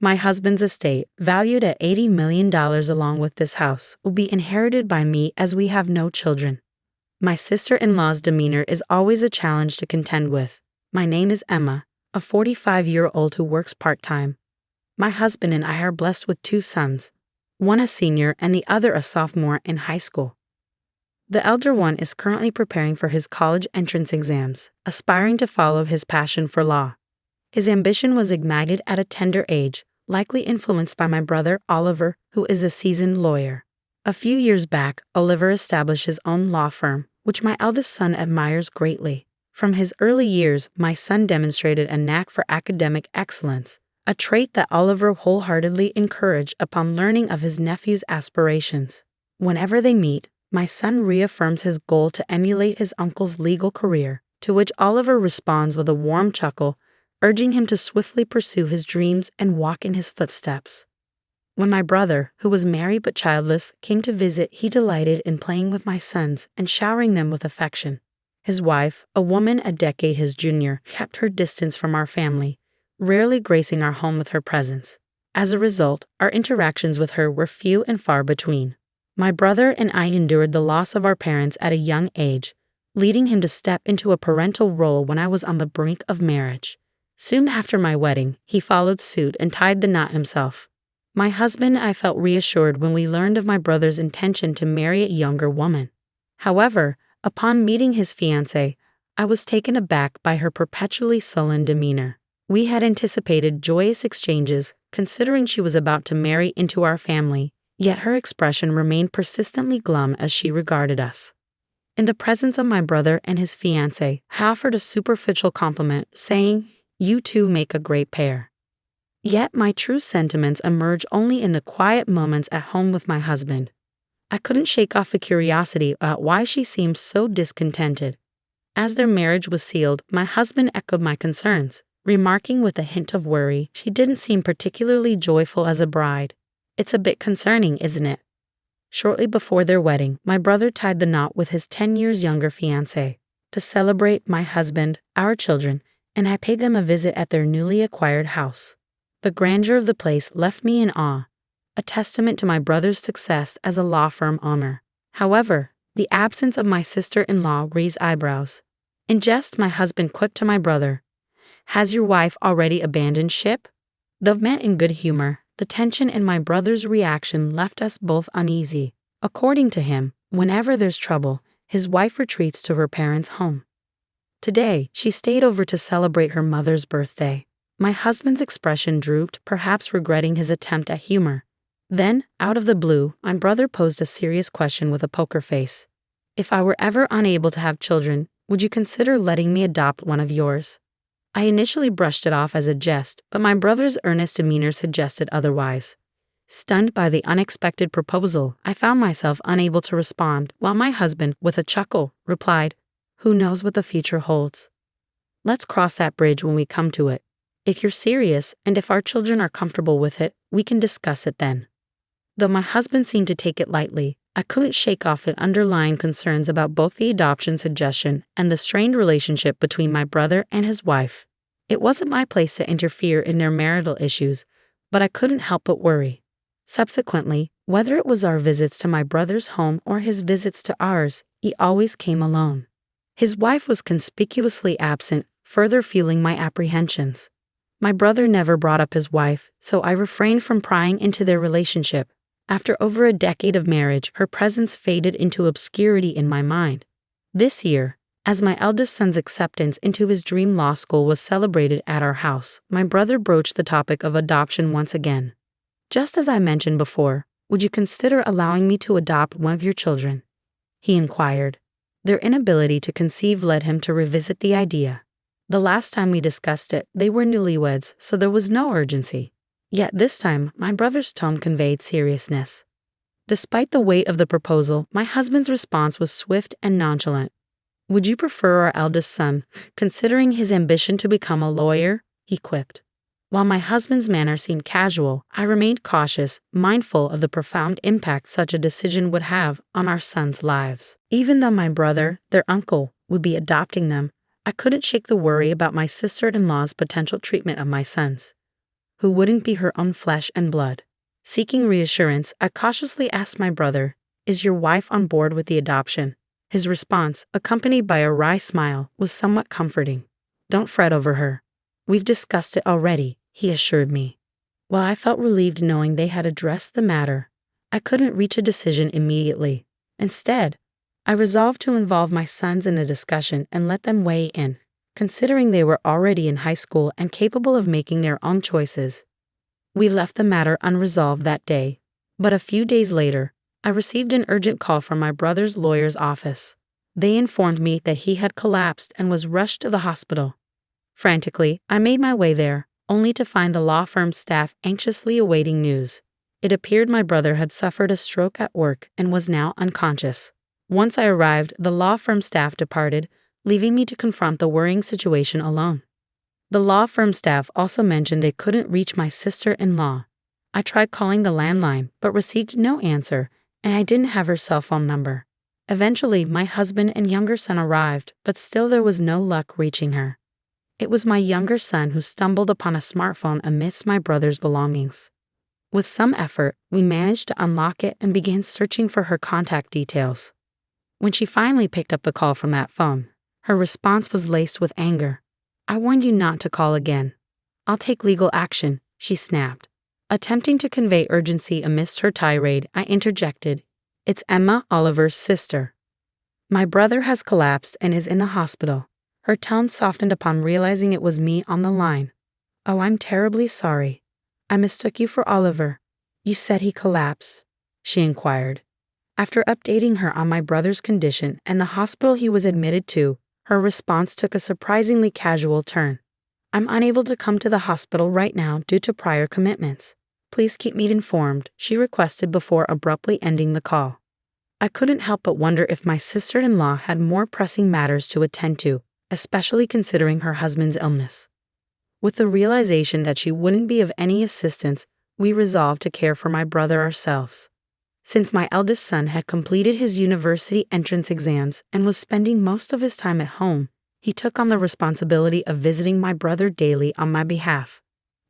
My husband's estate, valued at $80 million along with this house, will be inherited by me as we have no children. My sister-in-law's demeanor is always a challenge to contend with. My name is Emma, a 45-year-old who works part-time. My husband and I are blessed with 2 sons, one a senior and the other a sophomore in high school. The elder one is currently preparing for his college entrance exams, aspiring to follow his passion for law. His ambition was ignited at a tender age, likely influenced by my brother Oliver, who is a seasoned lawyer. A few years back, Oliver established his own law firm, which my eldest son admires greatly. From his early years, my son demonstrated a knack for academic excellence, a trait that Oliver wholeheartedly encouraged upon learning of his nephew's aspirations. Whenever they meet, my son reaffirms his goal to emulate his uncle's legal career, to which Oliver responds with a warm chuckle, urging him to swiftly pursue his dreams and walk in his footsteps. When my brother, who was married but childless, came to visit, he delighted in playing with my sons and showering them with affection. His wife, a woman a decade his junior, kept her distance from our family, rarely gracing our home with her presence. As a result, our interactions with her were few and far between. My brother and I endured the loss of our parents at a young age, leading him to step into a parental role when I was on the brink of marriage. Soon after my wedding, he followed suit and tied the knot himself. My husband and I felt reassured when we learned of my brother's intention to marry a younger woman. However, upon meeting his fiancée, I was taken aback by her perpetually sullen demeanor. We had anticipated joyous exchanges, considering she was about to marry into our family, yet her expression remained persistently glum as she regarded us. In the presence of my brother and his fiancée, I offered a superficial compliment, saying, "You two make a great pair." Yet my true sentiments emerged only in the quiet moments at home with my husband. I couldn't shake off the curiosity about why she seemed so discontented. As their marriage was sealed, my husband echoed my concerns, remarking with a hint of worry, "She didn't seem particularly joyful as a bride. It's a bit concerning, isn't it?" Shortly before their wedding, my brother tied the knot with his 10 years younger fiancée. To celebrate, my husband, our children, and I paid them a visit at their newly acquired house. The grandeur of the place left me in awe, a testament to my brother's success as a law firm owner. However, the absence of my sister-in-law raised eyebrows. In jest, my husband quipped to my brother, "Has your wife already abandoned ship?" Though meant in good humor, the tension in my brother's reaction left us both uneasy. According to him, whenever there's trouble, his wife retreats to her parents' home. Today, she stayed over to celebrate her mother's birthday. My husband's expression drooped, perhaps regretting his attempt at humor. Then, out of the blue, my brother posed a serious question with a poker face. "If I were ever unable to have children, would you consider letting me adopt one of yours?" I initially brushed it off as a jest, but my brother's earnest demeanor suggested otherwise. Stunned by the unexpected proposal, I found myself unable to respond, while my husband, with a chuckle, replied, "Who knows what the future holds? Let's cross that bridge when we come to it. If you're serious, and if our children are comfortable with it, we can discuss it then." Though my husband seemed to take it lightly, I couldn't shake off the underlying concerns about both the adoption suggestion and the strained relationship between my brother and his wife. It wasn't my place to interfere in their marital issues, but I couldn't help but worry. Subsequently, whether it was our visits to my brother's home or his visits to ours, he always came alone. His wife was conspicuously absent, further fueling my apprehensions. My brother never brought up his wife, so I refrained from prying into their relationship. After over a decade of marriage, her presence faded into obscurity in my mind. This year, as my eldest son's acceptance into his dream law school was celebrated at our house, my brother broached the topic of adoption once again. "Just as I mentioned before, would you consider allowing me to adopt one of your children?" he inquired. Their inability to conceive led him to revisit the idea. The last time we discussed it, they were newlyweds, so there was no urgency. Yet this time, my brother's tone conveyed seriousness. Despite the weight of the proposal, my husband's response was swift and nonchalant. "Would you prefer our eldest son, considering his ambition to become a lawyer?" he quipped. While my husband's manner seemed casual, I remained cautious, mindful of the profound impact such a decision would have on our sons' lives. Even though my brother, their uncle, would be adopting them, I couldn't shake the worry about my sister-in-law's potential treatment of my sons. who wouldn't be her own flesh and blood. Seeking reassurance, I cautiously asked my brother, "Is your wife on board with the adoption?" His response, accompanied by a wry smile, was somewhat comforting. "Don't fret over her. We've discussed it already," he assured me. While I felt relieved knowing they had addressed the matter, I couldn't reach a decision immediately. Instead, I resolved to involve my sons in the discussion and let them weigh in, considering they were already in high school and capable of making their own choices. We left the matter unresolved that day, but a few days later, I received an urgent call from my brother's lawyer's office. They informed me that he had collapsed and was rushed to the hospital. Frantically, I made my way there, only to find the law firm's staff anxiously awaiting news. It appeared my brother had suffered a stroke at work and was now unconscious. Once I arrived, the law firm staff departed, leaving me to confront the worrying situation alone. The law firm staff also mentioned they couldn't reach my sister-in-law. I tried calling the landline, but received no answer, and I didn't have her cell phone number. Eventually, my husband and younger son arrived, but still there was no luck reaching her. It was my younger son who stumbled upon a smartphone amidst my brother's belongings. With some effort, we managed to unlock it and began searching for her contact details. When she finally picked up the call from that phone, her response was laced with anger. "I warned you not to call again. I'll take legal action," she snapped. Attempting to convey urgency amidst her tirade, I interjected, "It's Emma, Oliver's sister. My brother has collapsed and is in the hospital." Her tone softened upon realizing it was me on the line. "Oh, I'm terribly sorry. I mistook you for Oliver. You said he collapsed?" she inquired. After updating her on my brother's condition and the hospital he was admitted to, her response took a surprisingly casual turn. "I'm unable to come to the hospital right now due to prior commitments. Please keep me informed," she requested before abruptly ending the call. I couldn't help but wonder if my sister-in-law had more pressing matters to attend to, especially considering her husband's illness. With the realization that she wouldn't be of any assistance, we resolved to care for my brother ourselves. Since my eldest son had completed his university entrance exams and was spending most of his time at home, he took on the responsibility of visiting my brother daily on my behalf.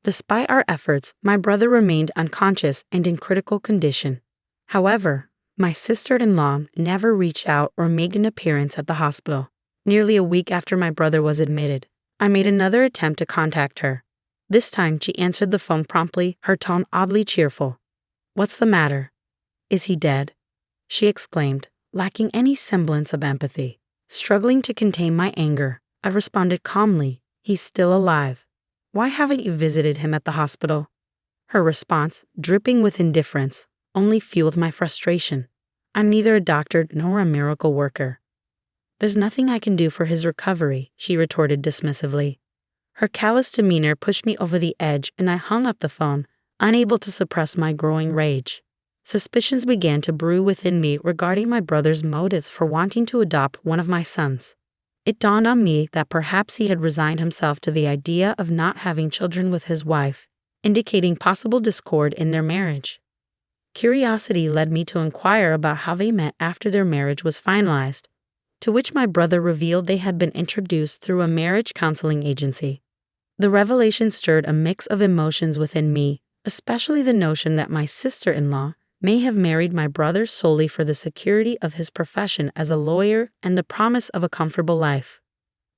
Despite our efforts, my brother remained unconscious and in critical condition. However, my sister-in-law never reached out or made an appearance at the hospital. Nearly a week after my brother was admitted, I made another attempt to contact her. This time, she answered the phone promptly, her tone oddly cheerful. "What's the matter? Is he dead?" she exclaimed, lacking any semblance of empathy. Struggling to contain my anger, I responded calmly, "He's still alive. Why haven't you visited him at the hospital?" Her response, dripping with indifference, only fueled my frustration. "I'm neither a doctor nor a miracle worker." "There's nothing I can do for his recovery," she retorted dismissively. Her callous demeanor pushed me over the edge, and I hung up the phone, unable to suppress my growing rage. Suspicions began to brew within me regarding my brother's motives for wanting to adopt one of my sons. It dawned on me that perhaps he had resigned himself to the idea of not having children with his wife, indicating possible discord in their marriage. Curiosity led me to inquire about how they met after their marriage was finalized, to which my brother revealed they had been introduced through a marriage counseling agency. The revelation stirred a mix of emotions within me, especially the notion that my sister-in-law may have married my brother solely for the security of his profession as a lawyer and the promise of a comfortable life.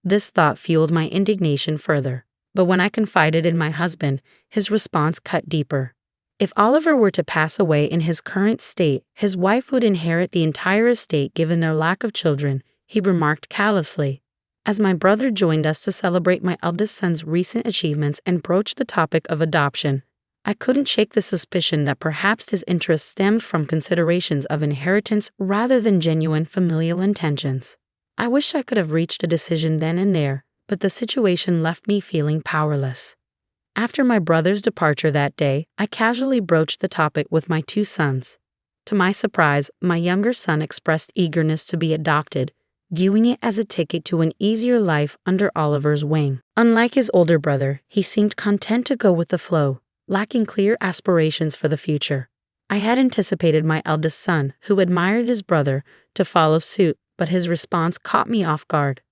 This thought fueled my indignation further, but when I confided in my husband, his response cut deeper. If Oliver were to pass away in his current state, his wife would inherit the entire estate given their lack of children, he remarked callously. As my brother joined us to celebrate my eldest son's recent achievements and broach the topic of adoption, I couldn't shake the suspicion that perhaps his interest stemmed from considerations of inheritance rather than genuine familial intentions. I wish I could have reached a decision then and there, but the situation left me feeling powerless. After my brother's departure that day, I casually broached the topic with my two sons. To my surprise, my younger son expressed eagerness to be adopted, viewing it as a ticket to an easier life under Oliver's wing. Unlike his older brother, he seemed content to go with the flow, lacking clear aspirations for the future. I had anticipated my eldest son, who admired his brother, to follow suit, but his response caught me off guard.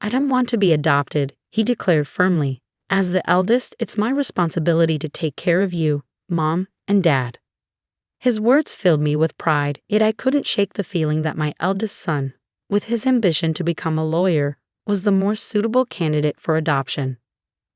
"I don't want to be adopted," he declared firmly. As the eldest, it's my responsibility to take care of you, Mom, and Dad. His words filled me with pride, yet I couldn't shake the feeling that my eldest son, with his ambition to become a lawyer, was the more suitable candidate for adoption.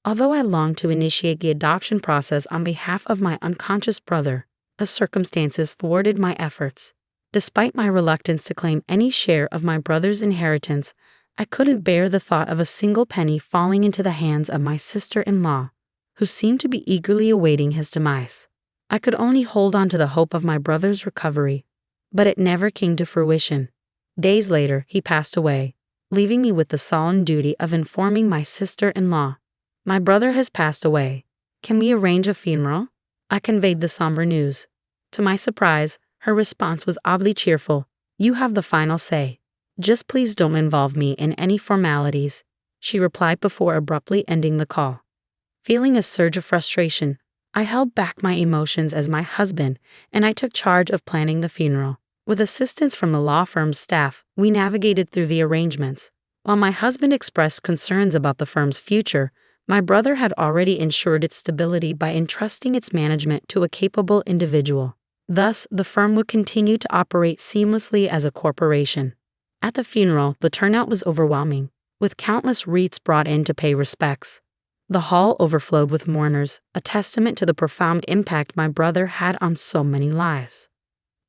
Although I longed to initiate the adoption process on behalf of my unconscious brother, the circumstances thwarted my efforts. Despite my reluctance to claim any share of my brother's inheritance, I couldn't bear the thought of a single penny falling into the hands of my sister-in-law, who seemed to be eagerly awaiting his demise. I could only hold on to the hope of my brother's recovery, but it never came to fruition. Days later, he passed away, leaving me with the solemn duty of informing my sister-in-law. My brother has passed away. Can we arrange a funeral? I conveyed the somber news. To my surprise, her response was oddly cheerful. You have the final say. Just please don't involve me in any formalities, she replied before abruptly ending the call. Feeling a surge of frustration, I held back my emotions as my husband and I took charge of planning the funeral. With assistance from the law firm's staff, we navigated through the arrangements. While my husband expressed concerns about the firm's future, my brother had already ensured its stability by entrusting its management to a capable individual. Thus, the firm would continue to operate seamlessly as a corporation. At the funeral, the turnout was overwhelming, with countless wreaths brought in to pay respects. The hall overflowed with mourners, a testament to the profound impact my brother had on so many lives.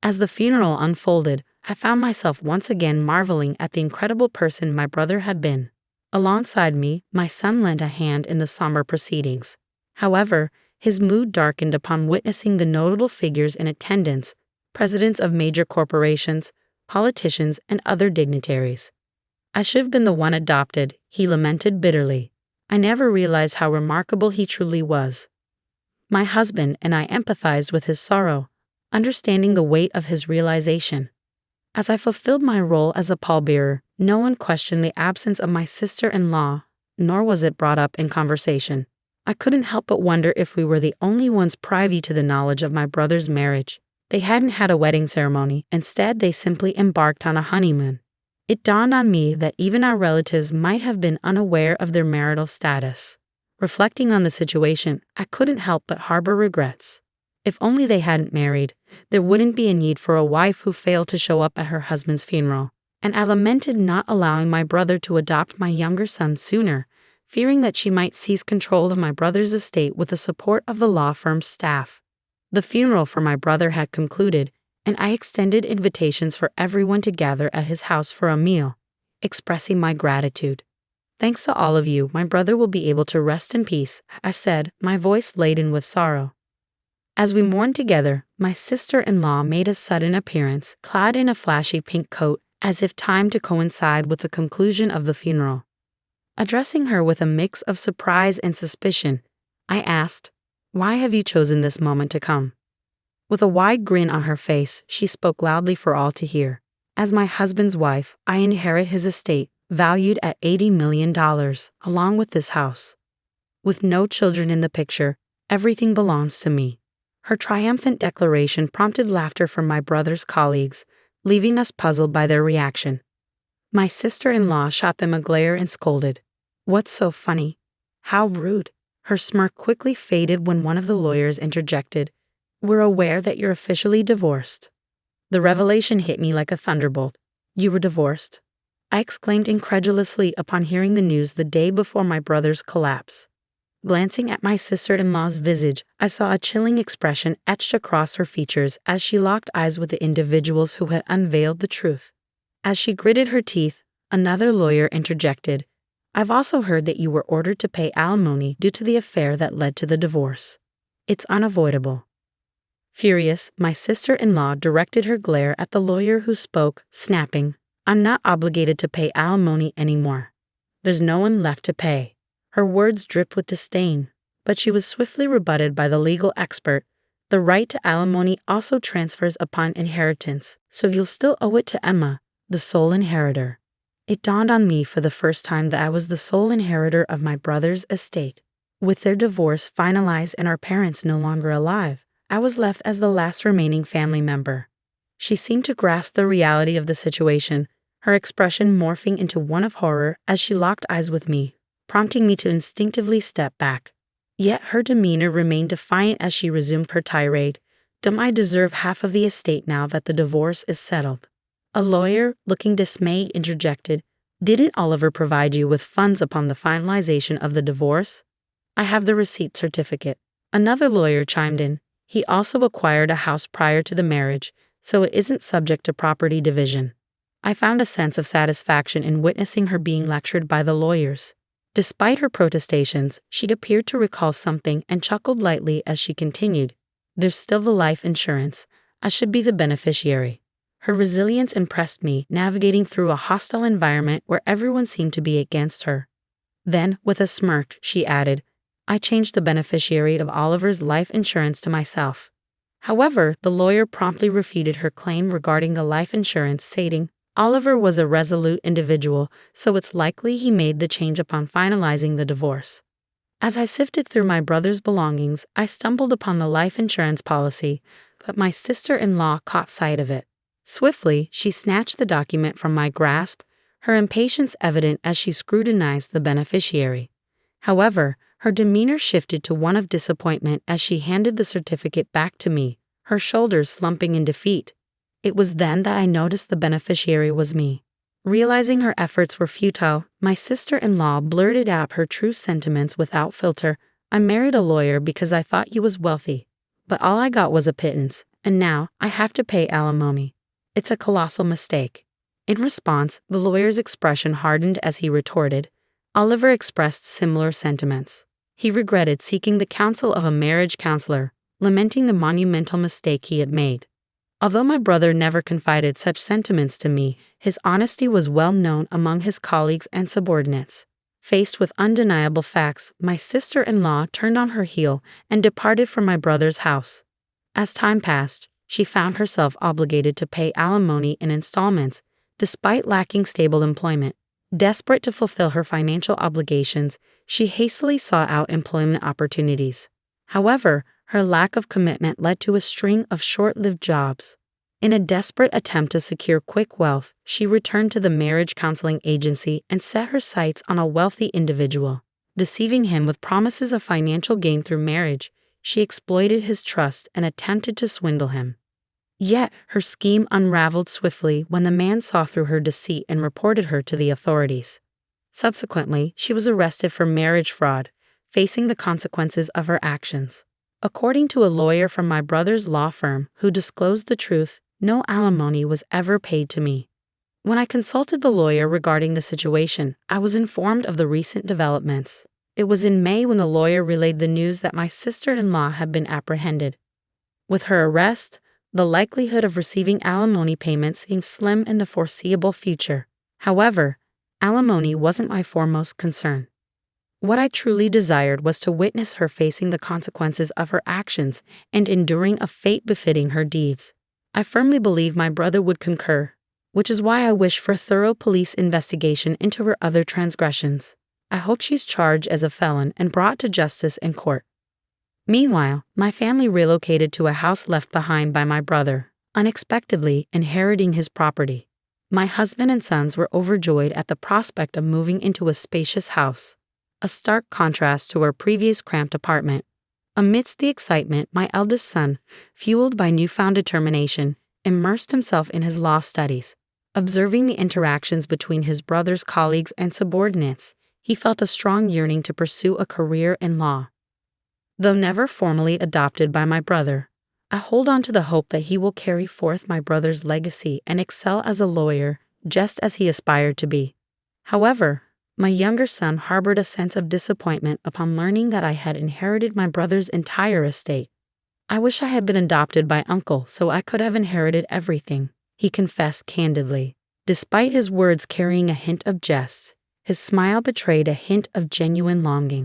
As the funeral unfolded, I found myself once again marveling at the incredible person my brother had been. Alongside me, my son lent a hand in the somber proceedings. However, his mood darkened upon witnessing the notable figures in attendance, presidents of major corporations, politicians, and other dignitaries. I should have been the one adopted, he lamented bitterly. I never realized how remarkable he truly was. My husband and I empathized with his sorrow, understanding the weight of his realization. As I fulfilled my role as a pallbearer, no one questioned the absence of my sister-in-law, nor was it brought up in conversation. I couldn't help but wonder if we were the only ones privy to the knowledge of my brother's marriage. They hadn't had a wedding ceremony, instead they simply embarked on a honeymoon. It dawned on me that even our relatives might have been unaware of their marital status. Reflecting on the situation, I couldn't help but harbor regrets. If only they hadn't married, there wouldn't be a need for a wife who failed to show up at her husband's funeral, and I lamented not allowing my brother to adopt my younger son sooner, fearing that she might seize control of my brother's estate with the support of the law firm's staff. The funeral for my brother had concluded, and I extended invitations for everyone to gather at his house for a meal, expressing my gratitude. Thanks to all of you, my brother will be able to rest in peace, I said, my voice laden with sorrow. As we mourned together, my sister-in-law made a sudden appearance, clad in a flashy pink coat, as if timed to coincide with the conclusion of the funeral. Addressing her with a mix of surprise and suspicion, I asked, "Why have you chosen this moment to come?" With a wide grin on her face, she spoke loudly for all to hear. As my husband's wife, I inherit his estate, valued at $80 million, along with this house. With no children in the picture, everything belongs to me. Her triumphant declaration prompted laughter from my brother's colleagues, leaving us puzzled by their reaction. My sister-in-law shot them a glare and scolded. "What's so funny? How rude." Her smirk quickly faded when one of the lawyers interjected, "We're aware that you're officially divorced." The revelation hit me like a thunderbolt. "You were divorced?" I exclaimed incredulously upon hearing the news the day before my brother's collapse. Glancing at my sister-in-law's visage, I saw a chilling expression etched across her features as she locked eyes with the individuals who had unveiled the truth. As she gritted her teeth, another lawyer interjected, "I've also heard that you were ordered to pay alimony due to the affair that led to the divorce. It's unavoidable." Furious, my sister-in-law directed her glare at the lawyer who spoke, snapping, "I'm not obligated to pay alimony anymore. There's no one left to pay." Her words dripped with disdain, but she was swiftly rebutted by the legal expert. "The right to alimony also transfers upon inheritance, so you'll still owe it to Emma, the sole inheritor." It dawned on me for the first time that I was the sole inheritor of my brother's estate. With their divorce finalized and our parents no longer alive, I was left as the last remaining family member. She seemed to grasp the reality of the situation, her expression morphing into one of horror as she locked eyes with me, prompting me to instinctively step back. Yet her demeanor remained defiant as she resumed her tirade. Don't I deserve half of the estate now that the divorce is settled? A lawyer, looking dismayed, interjected, Didn't Oliver provide you with funds upon the finalization of the divorce? I have the receipt certificate. Another lawyer chimed in. He also acquired a house prior to the marriage, so it isn't subject to property division. I found a sense of satisfaction in witnessing her being lectured by the lawyers. Despite her protestations, she appeared to recall something and chuckled lightly as she continued. There's still the life insurance. I should be the beneficiary. Her resilience impressed me, navigating through a hostile environment where everyone seemed to be against her. Then, with a smirk, she added, I changed the beneficiary of Oliver's life insurance to myself. However, the lawyer promptly refuted her claim regarding the life insurance, stating, Oliver was a resolute individual, so it's likely he made the change upon finalizing the divorce. As I sifted through my brother's belongings, I stumbled upon the life insurance policy, but my sister-in-law caught sight of it. Swiftly, she snatched the document from my grasp, her impatience evident as she scrutinized the beneficiary. However, her demeanor shifted to one of disappointment as she handed the certificate back to me, her shoulders slumping in defeat. It was then that I noticed the beneficiary was me. Realizing her efforts were futile, my sister-in-law blurted out her true sentiments without filter. I married a lawyer because I thought he was wealthy. But all I got was a pittance, and now I have to pay alimony. It's a colossal mistake. In response, the lawyer's expression hardened as he retorted. Oliver expressed similar sentiments. He regretted seeking the counsel of a marriage counselor, lamenting the monumental mistake he had made. Although my brother never confided such sentiments to me, his honesty was well known among his colleagues and subordinates. Faced with undeniable facts, my sister-in-law turned on her heel and departed from my brother's house. As time passed, she found herself obligated to pay alimony in installments, despite lacking stable employment. Desperate to fulfill her financial obligations, she hastily sought out employment opportunities. However, her lack of commitment led to a string of short-lived jobs. In a desperate attempt to secure quick wealth, she returned to the marriage counseling agency and set her sights on a wealthy individual. Deceiving him with promises of financial gain through marriage, she exploited his trust and attempted to swindle him. Yet, her scheme unraveled swiftly when the man saw through her deceit and reported her to the authorities. Subsequently, she was arrested for marriage fraud, facing the consequences of her actions. According to a lawyer from my brother's law firm who disclosed the truth, no alimony was ever paid to me. When I consulted the lawyer regarding the situation, I was informed of the recent developments. It was in May when the lawyer relayed the news that my sister-in-law had been apprehended. With her arrest, the likelihood of receiving alimony payments seemed slim in the foreseeable future. However, alimony wasn't my foremost concern. What I truly desired was to witness her facing the consequences of her actions and enduring a fate befitting her deeds. I firmly believe my brother would concur, which is why I wish for thorough police investigation into her other transgressions. I hope she's charged as a felon and brought to justice in court. Meanwhile, my family relocated to a house left behind by my brother, unexpectedly inheriting his property. My husband and sons were overjoyed at the prospect of moving into a spacious house, a stark contrast to our previous cramped apartment. Amidst the excitement, my eldest son, fueled by newfound determination, immersed himself in his law studies. Observing the interactions between his brother's colleagues and subordinates, he felt a strong yearning to pursue a career in law. Though never formally adopted by my brother, I hold on to the hope that he will carry forth my brother's legacy and excel as a lawyer, just as he aspired to be. However, my younger son harbored a sense of disappointment upon learning that I had inherited my brother's entire estate. I wish I had been adopted by uncle so I could have inherited everything, he confessed candidly. Despite his words carrying a hint of jest, his smile betrayed a hint of genuine longing.